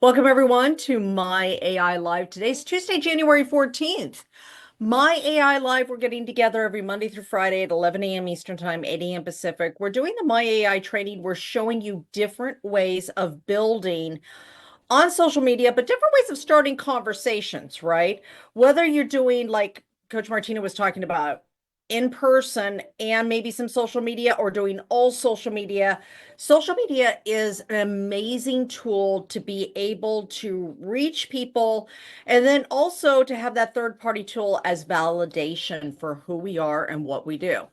Welcome everyone to My AI Live. Today's Tuesday, January 14th. My AI Live, we're getting together every Monday through Friday at 11 a.m. Eastern Time, 8 a.m. Pacific. We're doing the My AI training. We're showing you different ways of building on social media, but different ways of starting conversations, right? Whether you're doing like Coach Martina was talking about in person and maybe some social media or doing all social media. Social media is an amazing tool to be able to reach people and then also to have that third party tool as validation for who we are and what we do.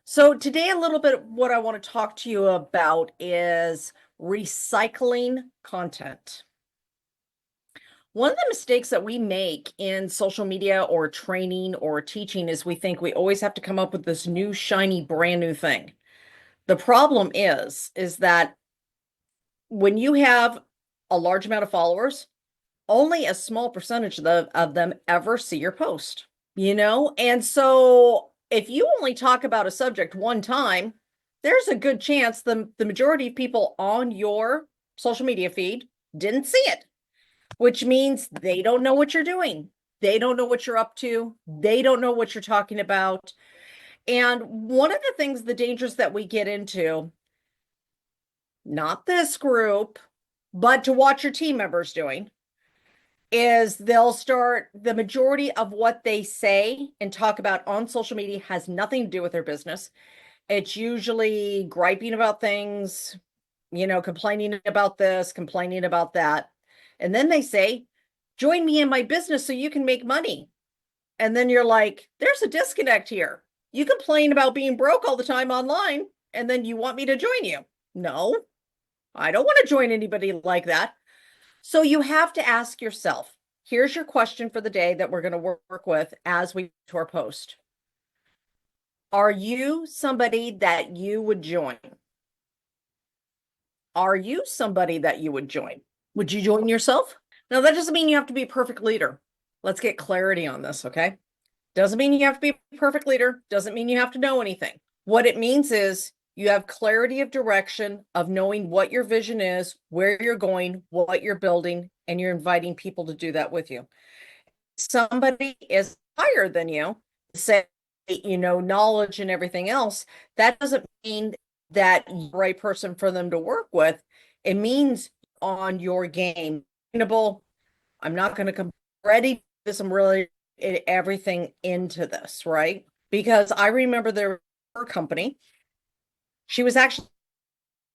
So today, a little bit what I want to talk to you about is recycling content. One of the mistakes that we make in social media or training or teaching is we think we always have to come up with this new, shiny, brand new thing. The problem is that when you have a large amount of followers, only a small percentage of them ever see your post, And so if you only talk about a subject one time, there's a good chance the majority of people on your social media feed didn't see it, which means they don't know what you're doing. They don't know what you're up to. They don't know what you're talking about. And one of the things, the dangers that we get into, not this group, but to watch your team members doing, is they'll start the majority of what they say and talk about on social media has nothing to do with their business. It's usually griping about things, complaining about this, complaining about that. And then they say, join me in my business so you can make money. And then you're like, there's a disconnect here. You complain about being broke all the time online, and then you want me to join you. No, I don't want to join anybody like that. So you have to ask yourself, here's your question for the day that we're going to work with as we to our post. Are you somebody that you would join? Are you somebody that you would join? Would you join yourself? Now, that doesn't mean you have to be a perfect leader. Let's get clarity on this, okay? Doesn't mean you have to be a perfect leader. Doesn't mean you have to know anything. What it means is you have clarity of direction, of knowing what your vision is, where you're going, what you're building, and you're inviting people to do that with you. Somebody is higher than you, say, knowledge and everything else. That doesn't mean that you're the right person for them to work with. It means on your game. I'm not going to come ready to some really everything into this, right? Because I remember her company. She was actually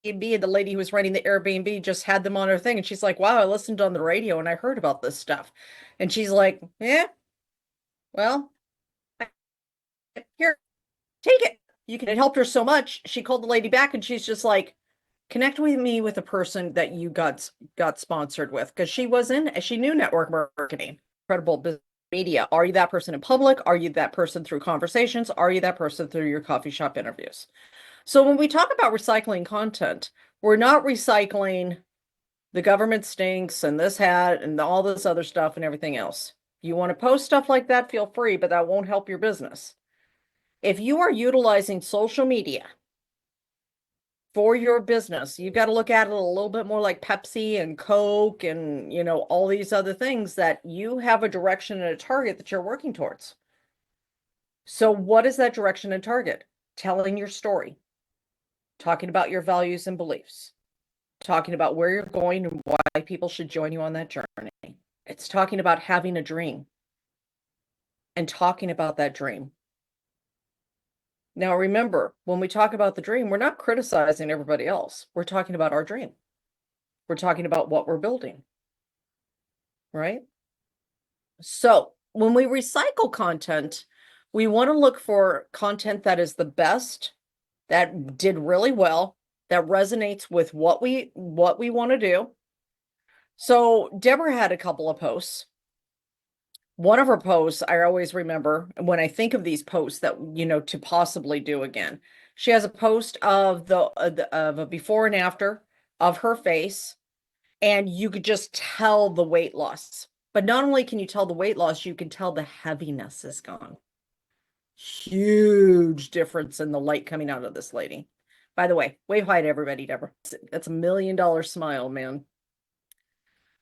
Airbnb, the lady who was running the Airbnb just had them on her thing, and she's like, "Wow, I listened on the radio and I heard about this stuff." And she's like, "Yeah, well, here, take it." It helped her so much. She called the lady back, and she's just like, "Connect with me with a person that you got sponsored with," because she knew network marketing, credible business media. Are you that person in public? Are you that person through conversations? Are you that person through your coffee shop interviews? So when we talk about recycling content, we're not recycling the government stinks and this hat and all this other stuff and everything else. You want to post stuff like that, feel free, but that won't help your business. If you are utilizing social media for your business, you've got to look at it a little bit more like Pepsi and Coke and, all these other things that you have a direction and a target that you're working towards. So what is that direction and target? Telling your story, talking about your values and beliefs, talking about where you're going and why people should join you on that journey. It's talking about having a dream and talking about that dream. Now, remember, when we talk about the dream, we're not criticizing everybody else. We're talking about our dream. We're talking about what we're building, right? So when we recycle content, we want to look for content that is the best, that did really well, that resonates with what we want to do. So Deborah had a couple of posts. One of her posts, I always remember when I think of these posts that, to possibly do again. She has a post of of a before and after of her face, and you could just tell the weight loss. But not only can you tell the weight loss, you can tell the heaviness is gone. Huge difference in the light coming out of this lady. By the way, wave hi to everybody, Deborah. That's $1 million smile, man.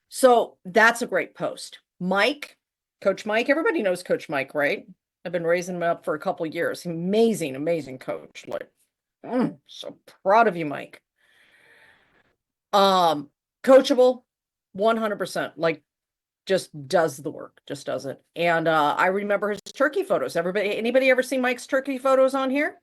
So that's a great post. Mike, Coach Mike, everybody knows Coach Mike, right? I've been raising him up for a couple of years. Amazing, amazing coach. Like, so proud of you, Mike. Um, Coachable, 100%. Like, just does the work, just does it. And I remember his turkey photos. Anybody ever seen Mike's turkey photos on here?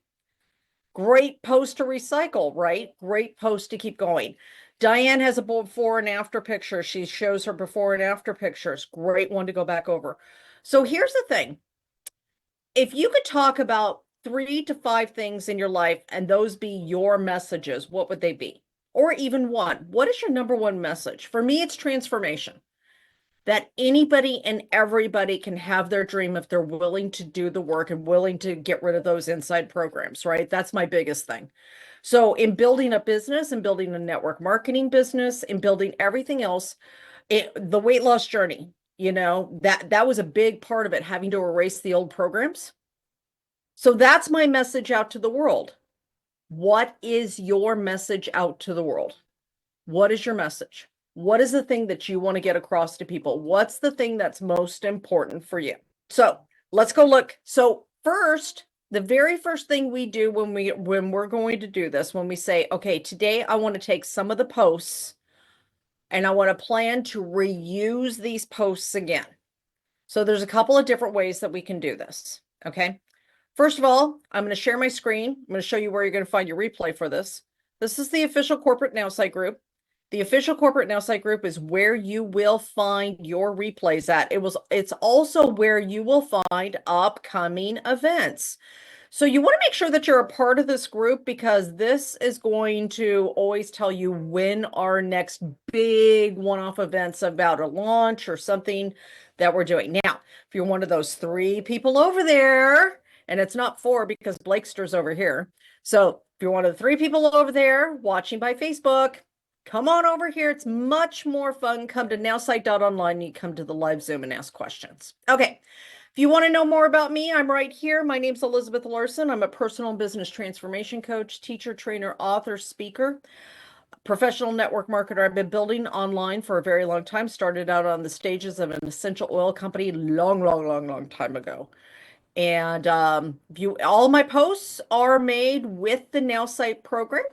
Great post to recycle, right? Great post to keep going. Diane has a before and after picture. She shows her before and after pictures. Great one to go back over. So here's the thing. If you could talk about 3 to 5 things in your life and those be your messages, what would they be? Or even one. What is your number one message? For me, it's transformation. That anybody and everybody can have their dream if they're willing to do the work and willing to get rid of those inside programs, right? That's my biggest thing. So in building a business and building a network marketing business and building everything else, the weight loss journey, that was a big part of it, having to erase the old programs. So that's my message out to the world. What is your message out to the world? What is your message? What is the thing that you want to get across to people? What's the thing that's most important for you? So let's go look. So first, the very first thing we do when we're going to do this, when we say, okay, today I want to take some of the posts and I want to plan to reuse these posts again. So there's a couple of different ways that we can do this. Okay. First of all, I'm going to share my screen. I'm going to show you where you're going to find your replay for this. This is the official corporate Nowsite group. The official corporate Nowsite group is where you will find your replays at. It's also where you will find upcoming events. So you want to make sure that you're a part of this group because this is going to always tell you when our next big one-off events about a launch or something that we're doing. Now, if you're one of those 3 people over there, and it's not 4 because Blakester's over here. So if you're one of the 3 people over there watching by Facebook, come on over here. It's much more fun. Come to nowsite.online. You come to the live Zoom and ask questions. Okay. If you want to know more about me, I'm right here. My name's Elizabeth Larson. I'm a personal and business transformation coach, teacher, trainer, author, speaker, professional network marketer. I've been building online for a very long time. Started out on the stages of an essential oil company long time ago. And all my posts are made with the Nowsite program.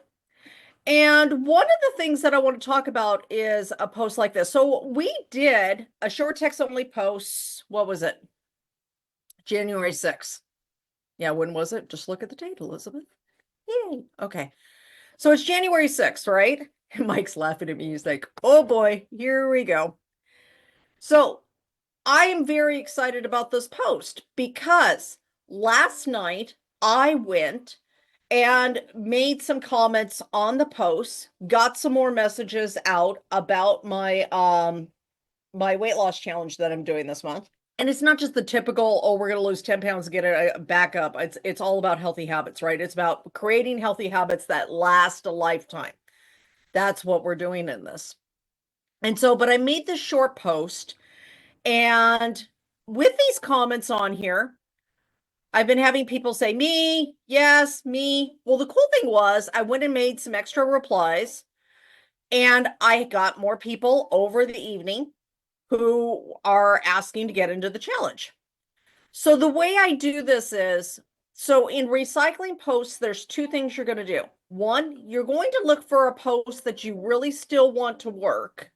And one of the things that I want to talk about is a post like this. So we did a short text only post. What was it? January 6th. Yeah, when was it? Just look at the date, Elizabeth. Yay. Okay. So it's January 6th, right? Mike's laughing at me. He's like, oh boy, here we go. So I am very excited about this post because last night I went and made some comments on the post, got some more messages out about my my weight loss challenge that I'm doing this month. And it's not just the typical, oh, we're going to lose 10 pounds and get it back up. It's all about healthy habits, right? It's about creating healthy habits that last a lifetime. That's what we're doing in this. And so, but I made this short post, and with these comments on here, I've been having people say, me, yes, me. Well, the cool thing was I went and made some extra replies, and I got more people over the evening who are asking to get into the challenge. So the way I do this is, so in recycling posts, there's 2 things you're going to do. One, you're going to look for a post that you really still want to work,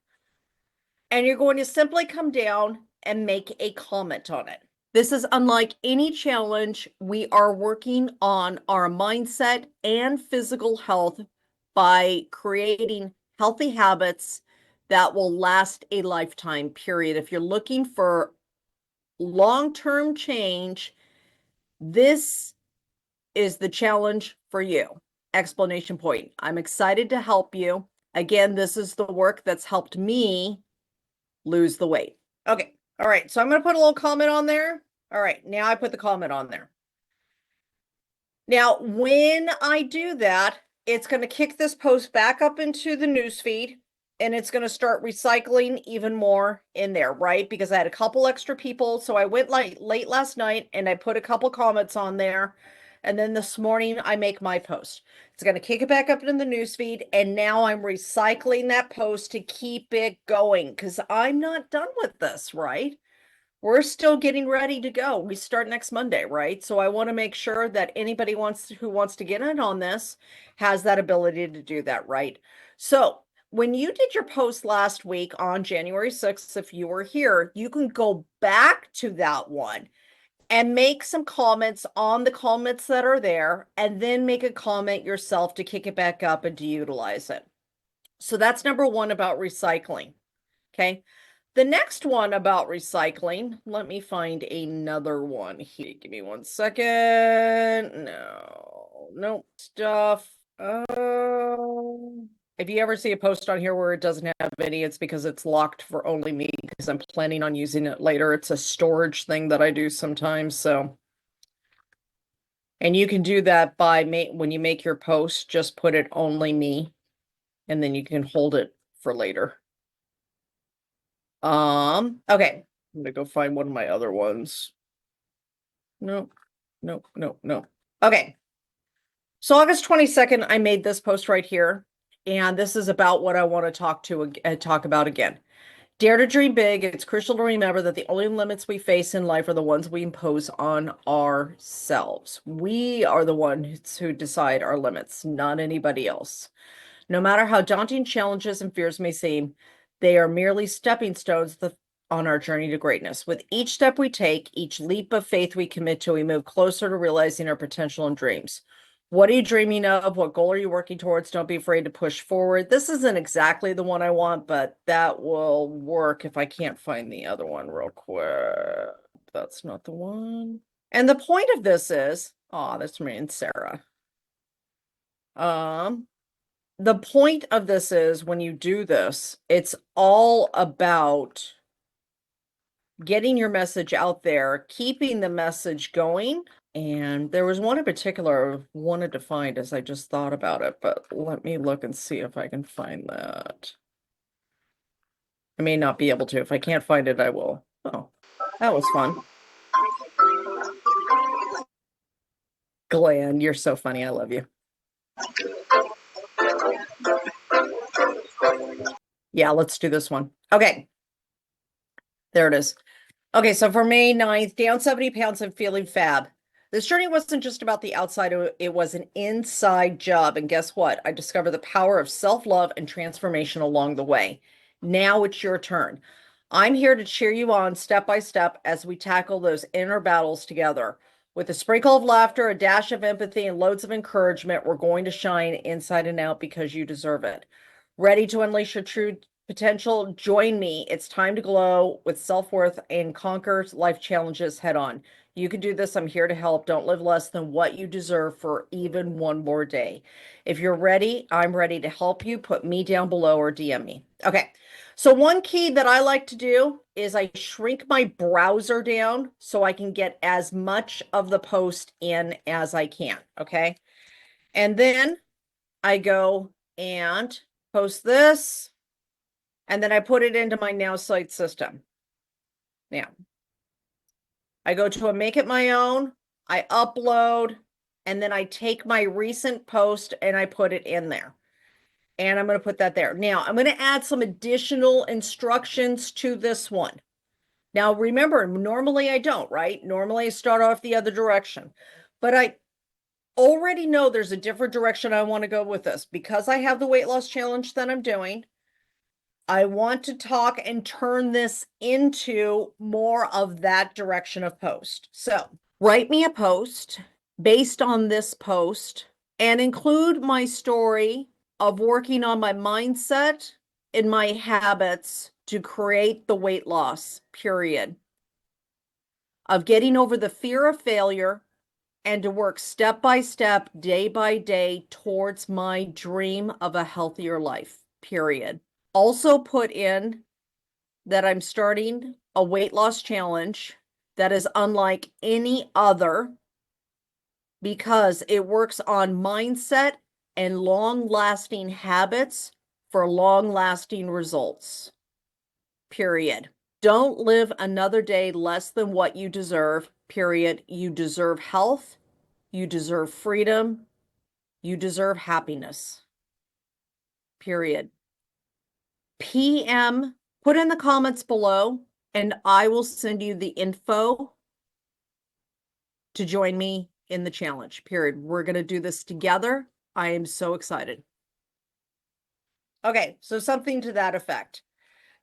and you're going to simply come down and make a comment on it. This is unlike any challenge. We are working on our mindset and physical health by creating healthy habits that will last a lifetime, period. If you're looking for long-term change, this is the challenge for you. Explanation point. I'm excited to help you. Again, this is the work that's helped me lose the weight. Okay. All right. So I'm going to put a little comment on there. All right. Now I put the comment on there. Now, when I do that, it's going to kick this post back up into the newsfeed, and it's going to start recycling even more in there, right? Because I had a couple extra people. So I went late last night and I put a couple comments on there, And then this morning I make my post. It's going to kick it back up in the newsfeed. And now I'm recycling that post to keep it going because I'm not done with this, right? We're still getting ready to go. We start next Monday, right? So I want to make sure that anybody who wants to get in on this has that ability to do that, right? So when you did your post last week on January 6th, if you were here, you can go back to that one and make some comments on the comments that are there, and then make a comment yourself to kick it back up and to utilize it. So that's number one about recycling. Okay. The next one about recycling, let me find another one here. Give me 1 second. No stuff. If you ever see a post on here where it doesn't have any, it's because it's locked for only me because I'm planning on using it later. It's a storage thing that I do sometimes. So, and you can do that by when you make your post, just put it only me, and then you can hold it for later. Okay. I'm gonna go find one of my other ones. No. Okay. So August 22nd, I made this post right here, and this is about what I want to talk about again. Dare to dream big. It's crucial to remember that the only limits we face in life are the ones we impose on ourselves. We are the ones who decide our limits, not anybody else. No matter how daunting challenges and fears may seem, they are merely stepping stones on our journey to greatness. With each step we take, each leap of faith we commit to, we move closer to realizing our potential and dreams. What are you dreaming of? What goal are you working towards? Don't be afraid to push forward. This isn't exactly the one I want, but that will work if I can't find the other one real quick. That's not the one. And the point of this is, that's me and Sarah. The point of this is when you do this, it's all about getting your message out there, keeping the message going. And there was one in particular I wanted to find as I just thought about it, but let me look and see if I can find that. I may not be able to. If I can't find it, I will. Oh, that was fun. Glenn, you're so funny. I love you. Yeah, let's do this one. Okay. There it is. Okay, so for May 9th, down 70 pounds and feeling fab. This journey wasn't just about the outside, it was an inside job. And guess what? I discovered the power of self-love and transformation along the way. Now it's your turn. I'm here to cheer you on step by step as we tackle those inner battles together. With a sprinkle of laughter, a dash of empathy, and loads of encouragement, we're going to shine inside and out because you deserve it. Ready to unleash your true potential? Join me. It's time to glow with self-worth and conquer life challenges head on. You can do this. I'm here to help. Don't live less than what you deserve for even one more day. If you're ready, I'm ready to help you. Put me down below or DM me. Okay. So one key that I like to do is I shrink my browser down so I can get as much of the post in as I can. Okay. And then I go and post this, and then I put it into my Nowsite system. Now, I go to a make it my own, I upload, and then I take my recent post and I put it in there. And I'm going to put that there. Now, I'm going to add some additional instructions to this one. Now, remember, normally I don't, right? Normally I start off the other direction. But I already know there's a different direction I want to go with this. Because I have the weight loss challenge that I'm doing, I want to talk and turn this into more of that direction of post. So write me a post based on this post and include my story of working on my mindset and my habits to create the weight loss, period. Of getting over the fear of failure and to work step by step, day by day towards my dream of a healthier life, period. Also put in that I'm starting a weight loss challenge that is unlike any other because it works on mindset and long-lasting habits for long-lasting results, period. Don't live another day less than what you deserve, period. You deserve health. You deserve freedom. You deserve happiness. Period. PM, put in the comments below, and I will send you the info to join me in the challenge. Period. We're going to do this together. I am so excited. Okay, so something to that effect.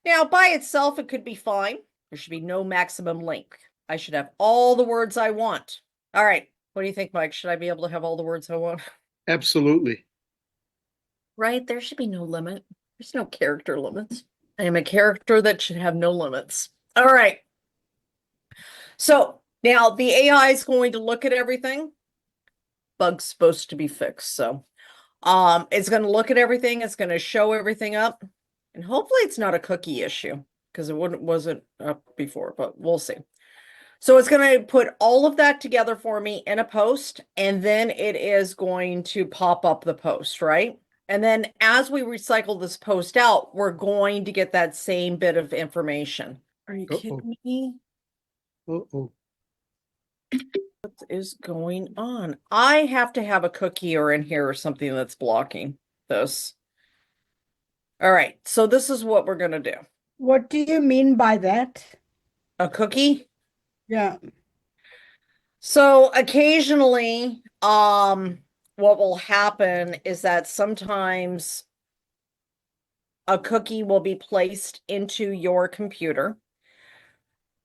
Now, by itself, it could be fine. There should be no maximum length. I should have all the words I want. All right. What do you think, Mike? Should I be able to have all the words I want? Absolutely. Right? There should be no limit. There's no character limits. I am a character that should have no limits. All right. So now the AI is going to look at everything. Bug's supposed to be fixed. So it's going to look at everything. It's going to show everything up. And hopefully it's not a cookie issue because it wasn't up before, but we'll see. So it's going to put all of that together for me in a post, and then it is going to pop up the post, right? And then as we recycle this post out, we're going to get that same bit of information. Are you kidding me? Uh-oh. What is going on? I have to have a cookie or in here or something that's blocking this. All right, so this is what we're going to do. What do you mean by that? A cookie? Yeah. So occasionally, what will happen is that sometimes a cookie will be placed into your computer.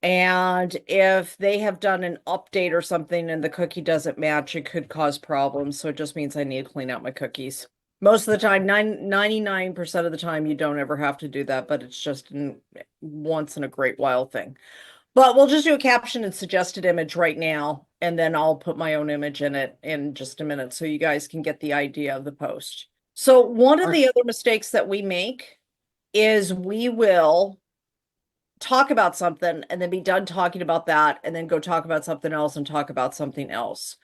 And if they have done an update or something and the cookie doesn't match, it could cause problems. So it just means I need to clean out my cookies. Most of the time, 99% of the time, you don't ever have to do that, but it's just once in a great while thing. But we'll just do a caption and suggested image right now, and then I'll put my own image in it in just a minute so you guys can get the idea of the post. So one of the other mistakes that we make is we will talk about something and then be done talking about that and then go talk about something else and talk about something else.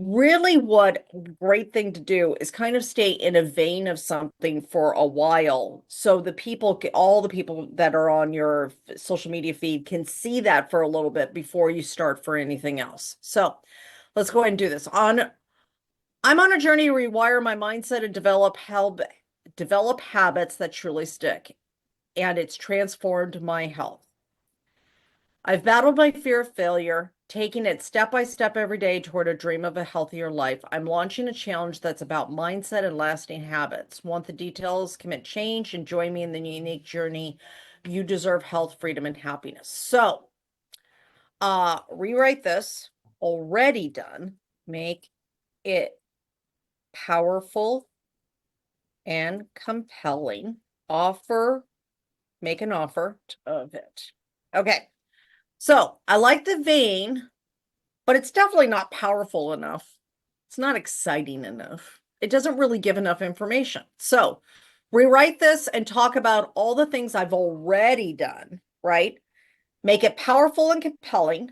Really, what great thing to do is kind of stay in a vein of something for a while so the people, all the people that are on your social media feed can see that for a little bit before you start for anything else. So let's go ahead and do this. I'm on a journey to rewire my mindset and develop habits that truly stick, and it's transformed my health. I've battled my fear of failure, taking it step by step every day toward a dream of a healthier life. I'm launching a challenge that's about mindset and lasting habits. Want the details? Commit change and join me in the unique journey. You deserve health, freedom, and happiness. So, rewrite this. Already done. Make it powerful and compelling. Make an offer of it. Okay. So I like the vein, but it's definitely not powerful enough. It's not exciting enough. It doesn't really give enough information. So rewrite this and talk about all the things I've already done, right? Make it powerful and compelling.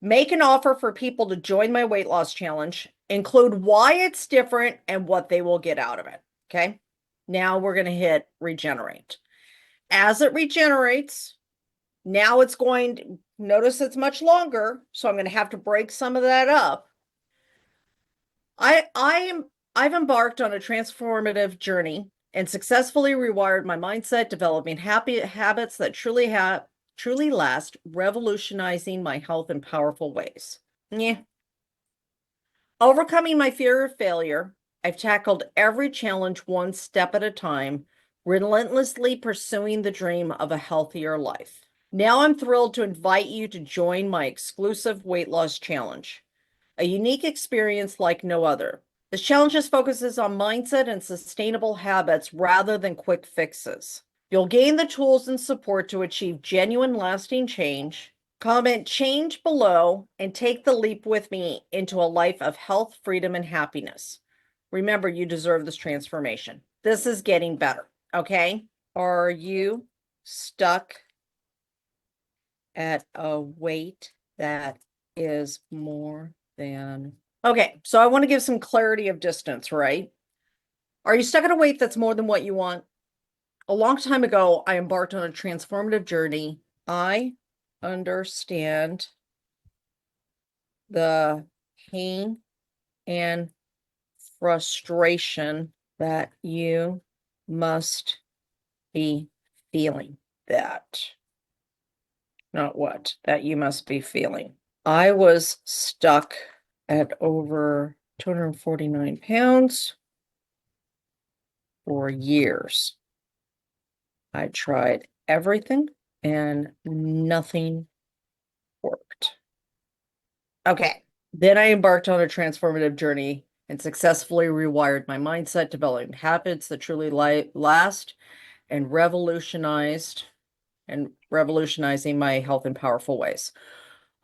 Make an offer for people to join my weight loss challenge. Include why it's different and what they will get out of it. Okay. Now we're going to hit regenerate. As it regenerates, now it's going to notice it's much longer, so I'm going to have to break some of that up. I've embarked on a transformative journey and successfully rewired my mindset, developing happy habits that truly last, revolutionizing my health in powerful ways. Yeah. Overcoming my fear of failure, I've tackled every challenge one step at a time, relentlessly pursuing the dream of a healthier life. Now I'm thrilled to invite you to join my exclusive weight loss challenge, a unique experience like no other. This challenge focuses on mindset and sustainable habits rather than quick fixes. You'll gain the tools and support to achieve genuine, lasting change. Comment change below and take the leap with me into a life of health, freedom, and happiness. Remember, you deserve this transformation. This is getting better, okay? Are you stuck at a weight that is more than... Okay, so I want to give some clarity of distance, right? Are you stuck at a weight that's more than what you want? A long time ago, I embarked on a transformative journey. I understand the pain and frustration that you must be feeling. That, not what, that you must be feeling. I was stuck at over 249 pounds for years. I tried everything and nothing worked. Okay. Then I embarked on a transformative journey and successfully rewired my mindset, developing habits that truly last, and revolutionizing my health in powerful ways.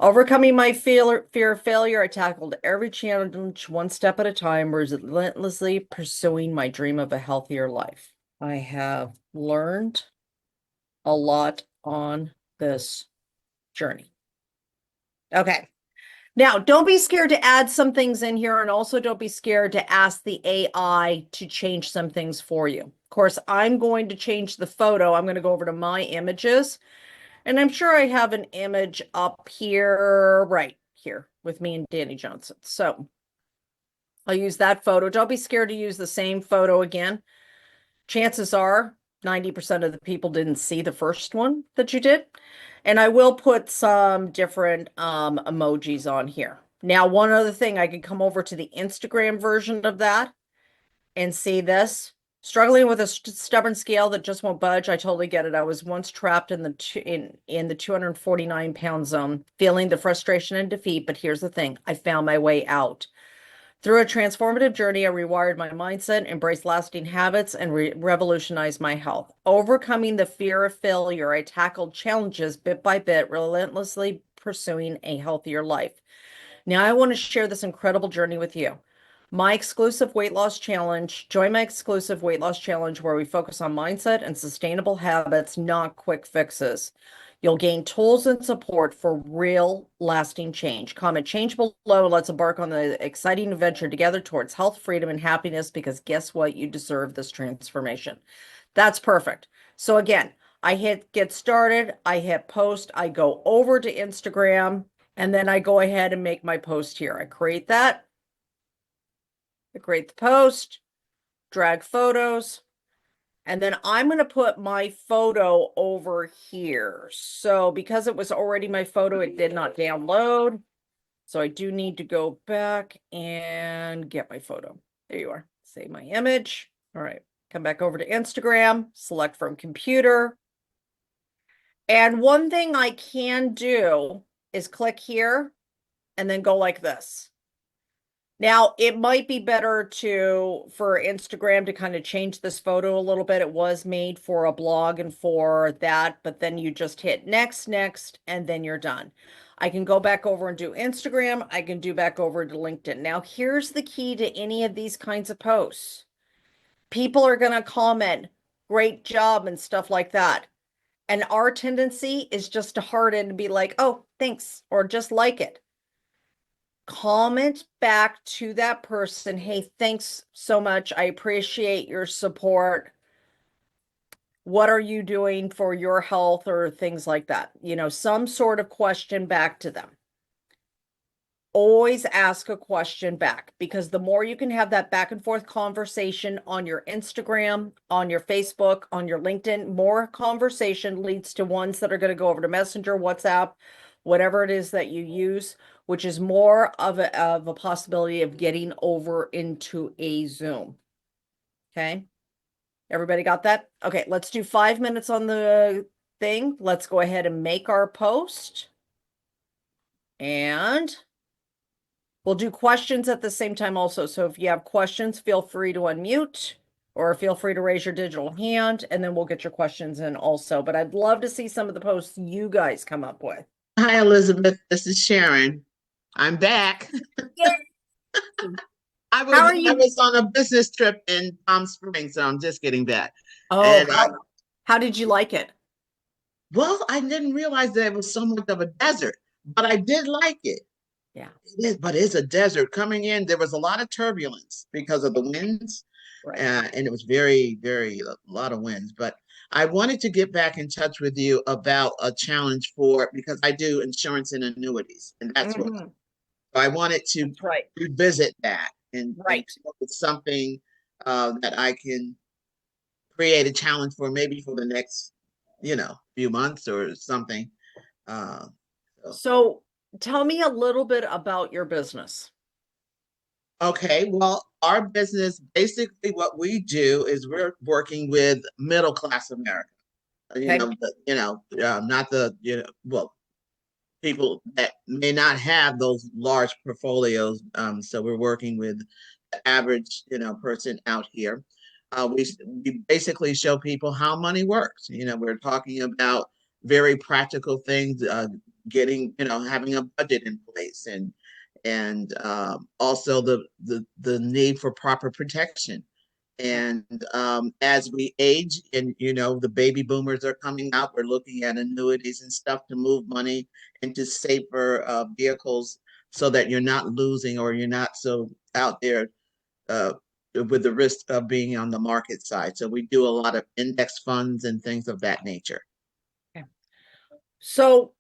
Overcoming my fear of failure, I tackled every challenge one step at a time, relentlessly pursuing my dream of a healthier life. I have learned a lot on this journey. Okay. Now, don't be scared to add some things in here, and also don't be scared to ask the AI to change some things for you. Of course, I'm going to change the photo. I'm going to go over to my images, and I'm sure I have an image up here, right here, with me and Danny Johnson. So I'll use that photo. Don't be scared to use the same photo again. Chances are 90% of the people didn't see the first one that you did. And I will put some different emojis on here. Now, one other thing, I could come over to the Instagram version of that and see this. Struggling with a stubborn scale that just won't budge. I totally get it. I was once trapped in the 249-pound zone, feeling the frustration and defeat. But here's the thing. I found my way out. Through a transformative journey, I rewired my mindset, embraced lasting habits, and revolutionized my health. Overcoming the fear of failure, I tackled challenges bit by bit, relentlessly pursuing a healthier life. Now, I want to share this incredible journey with you. My exclusive weight loss challenge, join my exclusive weight loss challenge where we focus on mindset and sustainable habits, not quick fixes. You'll gain tools and support for real lasting change. Comment change below. Let's embark on the exciting adventure together towards health, freedom, and happiness, because guess what? You deserve this transformation. That's perfect. So again, I hit get started, I hit post, I go over to Instagram, and then I go ahead and make my post here. I create that. I create the post, drag photos, and then I'm going to put my photo over here. So because it was already my photo, it did not download. So I do need to go back and get my photo. There you are. Save my image. All right. Come back over to Instagram, select from computer. And one thing I can do is click here and then go like this. Now, it might be better for Instagram to kind of change this photo a little bit. It was made for a blog and for that, but then you just hit next, and then you're done. I can go back over and do Instagram. I can do back over to LinkedIn. Now, here's the key to any of these kinds of posts. People are going to comment, great job, and stuff like that. And our tendency is just to harden and be like, oh, thanks, or just like it. Comment back to that person, hey, thanks so much. I appreciate your support. What are you doing for your health, or things like that? You know, some sort of question back to them. Always ask a question back, because the more you can have that back and forth conversation on your Instagram, on your Facebook, on your LinkedIn, more conversation leads to ones that are going to go over to Messenger, WhatsApp, whatever it is that you use, which is more of a possibility of getting over into a Zoom. Okay. Everybody got that? Okay. Let's do 5 minutes on the thing. Let's go ahead and make our post. And we'll do questions at the same time also. So if you have questions, feel free to unmute or feel free to raise your digital hand, and then we'll get your questions in also. But I'd love to see some of the posts you guys come up with. Hi, Elizabeth. This is Sharon. I'm back. I How are you? was on a business trip in Palm Springs, so I'm just getting back. Oh, And, how did you like it? well, I didn't realize that it was so much of a desert, but I did like it. Yeah. It is, but it's a desert. Coming in, there was a lot of turbulence because of the winds, Right. and it was very, very a lot of winds. But I wanted to get back in touch with you about a challenge because I do insurance and annuities, and that's what Mhm. So I wanted to That's right. revisit that and Right. come up with something that I can create a challenge for maybe for the next, few months or something. Uh, So tell me a little bit about your business. okay, well, our business basically what we do is we're working with middle class America. Okay. Not the well, people that may not have those large portfolios. So we're working with the average, person out here. We basically show people how money works. We're talking about very practical things, getting, having a budget in place, and also the need for proper protection. And as we age and, the baby boomers are coming out, we're looking at annuities and stuff to move money into safer vehicles so that you're not losing or you're not so out there uh, with the risk of being on the market side. So we do a lot of index funds and things of that nature. Okay. So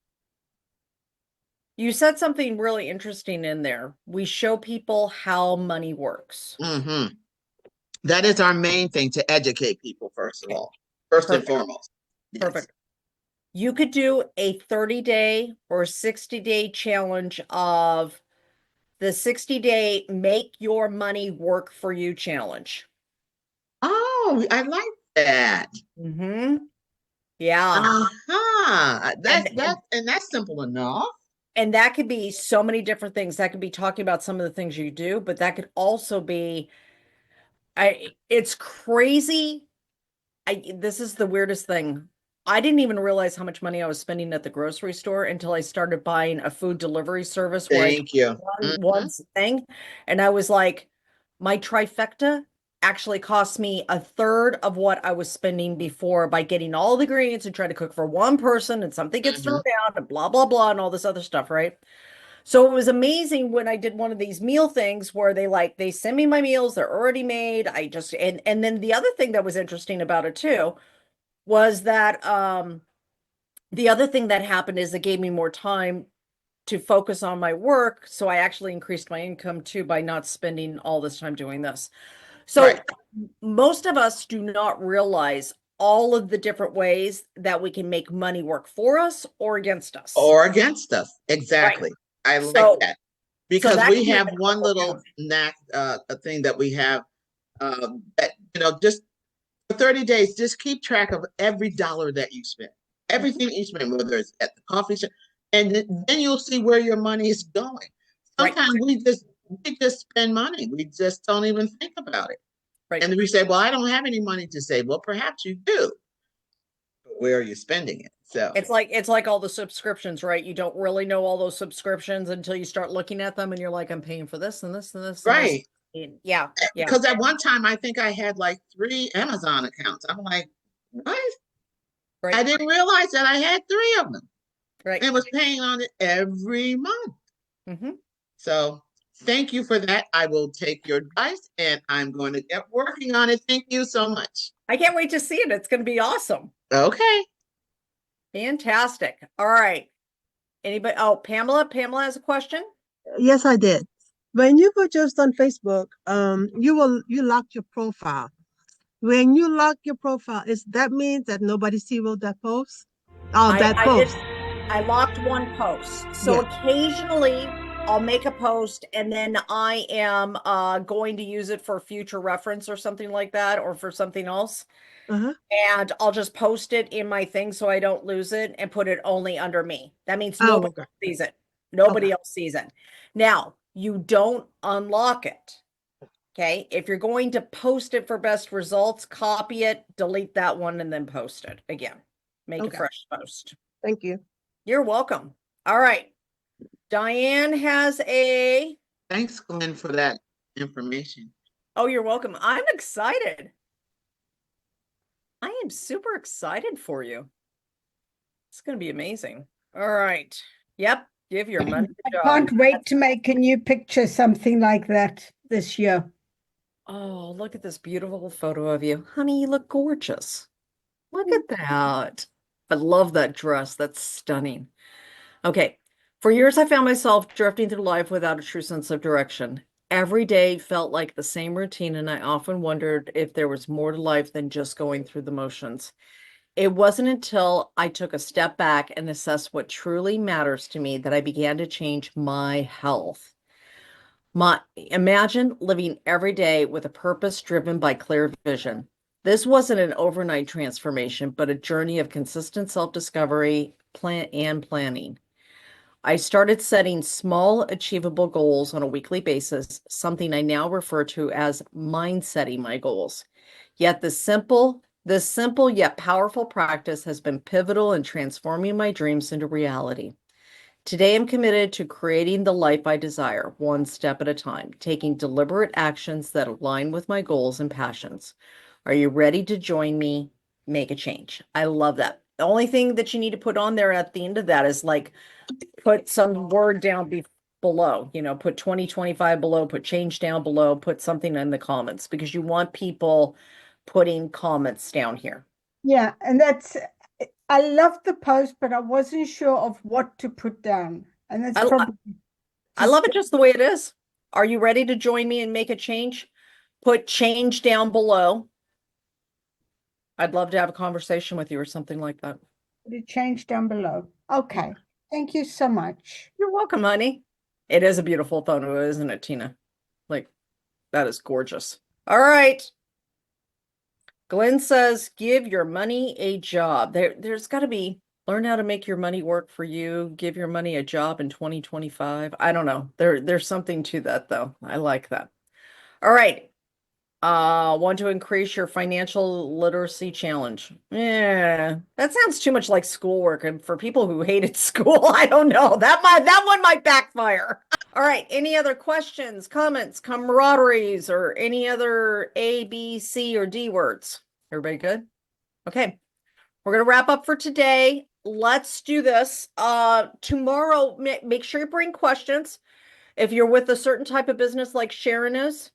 you said something really interesting in there. We show people how money works. Mm-hmm. That is our main thing, to educate people, first of Okay. all, first and Perfect. foremost. Yes. Perfect. You could do a 30-day or 60-day challenge of the 60-day make your money work for you challenge. Oh, I like that. Mm-hmm. Yeah. Uh-huh. And, That's simple enough. and that could be so many different things. That could be talking about some of the things you do, but that could also be, it's crazy. This is the weirdest thing. I didn't even realize how much money I was spending at the grocery store until I started buying a food delivery service where I Thank you. one thing, and I was like, my trifecta actually cost me a third of what I was spending before by getting all the ingredients and trying to cook for one person, and something gets thrown down and blah blah blah and all this other stuff, right? So it was amazing when I did one of these meal things where they send me my meals, they're already made. I just and then the other thing that was interesting about it too was that the other thing that happened is it gave me more time to focus on my work. So I actually increased my income too by not spending all this time doing this. So Right. most of us do not realize all of the different ways that we can make money work for us or against us. Or against us. Right. Exactly. I like So that. so Because that we can be have a one couple little pounds. knack, a thing that we have, that, just for 30 days, just keep track of every dollar that you spend, everything you spend, whether it's at the coffee shop, and then you'll see where your money is going. Right. Sometimes we just spend money. We just don't even think about it. Right. And we say, well, I don't have any money to save. Well, perhaps you do, but where are you spending it? So, It's like all the subscriptions, right? You don't really know all those subscriptions until you start looking at them and you're like, I'm paying for this and this and this and this. right. Yeah. Yeah. Because at one time, I think I had like 3 Amazon accounts. I'm like, what? I Right. didn't realize that I had 3 of them Right. and was paying on it every month. Mm-hmm. So thank you for that. I will take your advice and I'm going to get working on it. Thank you so much. I can't wait to see it. It's going to be awesome. Okay. Fantastic. All right. Anybody? Oh, Pamela. Pamela has a question. Yes, I did. When you were just on Facebook, you locked your profile. When you lock your profile, is that means that nobody see will that post? Oh, I that I did. post. I locked one post. So Yeah. occasionally I'll make a post and then I am going to use it for future reference or something like that or for something else. Uh-huh. And I'll just post it in my thing so I don't lose it and put it only under me. That means Oh, nobody okay. sees it. Okay. Nobody else sees it. Now, you don't unlock it. Okay. If you're going to post it for best results, copy it, delete that one, and then post it again. Make a Okay. fresh post. Thank you. You're welcome. All right. Diane has a. Thanks, Glenn, for that information. Oh, you're welcome. I'm excited. I am super excited for you. It's going to be amazing. All right. Yep. Give your money I to God. can't wait to make a new picture, something like that this year. Oh, look at this beautiful photo of you. Honey, you look gorgeous. Look at that. I love that dress. That's stunning. Okay. For years, I found myself drifting through life without a true sense of direction. Every day felt like the same routine, and I often wondered if there was more to life than just going through the motions. It wasn't until I took a step back and assessed what truly matters to me that I began to change my health. Imagine living every day with a purpose driven by clear vision. This wasn't an overnight transformation, but a journey of consistent self-discovery, planning. I started setting small, achievable goals on a weekly basis, something I now refer to as mindsetting my goals. Yet this simple yet powerful practice has been pivotal in transforming my dreams into reality. Today, I'm committed to creating the life I desire, one step at a time, taking deliberate actions that align with my goals and passions. Are you ready to join me? Make a change. I love that. The only thing that you need to put on there at the end of that is like, put some word down below, put 2025 below, put change down below, put something in the comments because you want people putting comments down here. Yeah, and I loved the post, but I wasn't sure of what to put down. And that's I, probably I love it just the way it is. Are you ready to join me and make a change? Put change down below. I'd love to have a conversation with you or something like that. the change down below. Okay. Thank you so much. You're welcome, honey. It is a beautiful photo, isn't it, Tina? Like, that is gorgeous. All right. Glenn says, give your money a job. There's got to be, learn how to make your money work for you. Give your money a job in 2025. I don't know. There's something to that, though. I like that. All right. Want to increase your financial literacy challenge. Yeah, that sounds too much like schoolwork. And for people who hated school, I don't know. That one might backfire. All right. Any other questions, comments, camaraderies, or any other A, B, C, or D words? Everybody good? Okay. We're gonna wrap up for today. Let's do this. Tomorrow, make sure you bring questions. If you're with a certain type of business like Sharon is,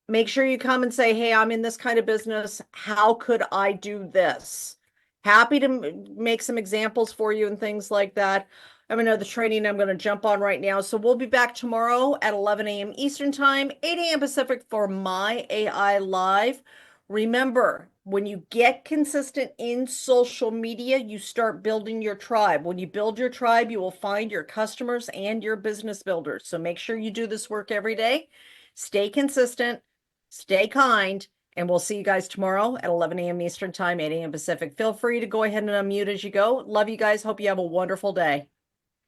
make sure you come and say, hey, I'm in this kind of business. How could I do this? Happy to make some examples for you and things like that. I have another training I'm going to jump on right now. So we'll be back tomorrow at 11 a.m. Eastern Time, 8 a.m. Pacific for my AI Live. Remember, when you get consistent in social media, you start building your tribe. When you build your tribe, you will find your customers and your business builders. So make sure you do this work every day. Stay consistent. Stay kind, and we'll see you guys tomorrow at 11 a.m. Eastern Time, 8 a.m. Pacific. Feel free to go ahead and unmute as you go. Love you guys. Hope you have a wonderful day.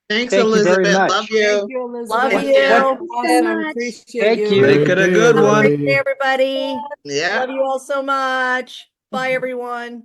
Thanks, Thank you very Elizabeth. much. Love you. Elizabeth. Love Thank you. you. Awesome. Appreciate Thank you. you. Make it a good Have a one. great day, everybody. Yeah. Love you all so much. Bye, everyone.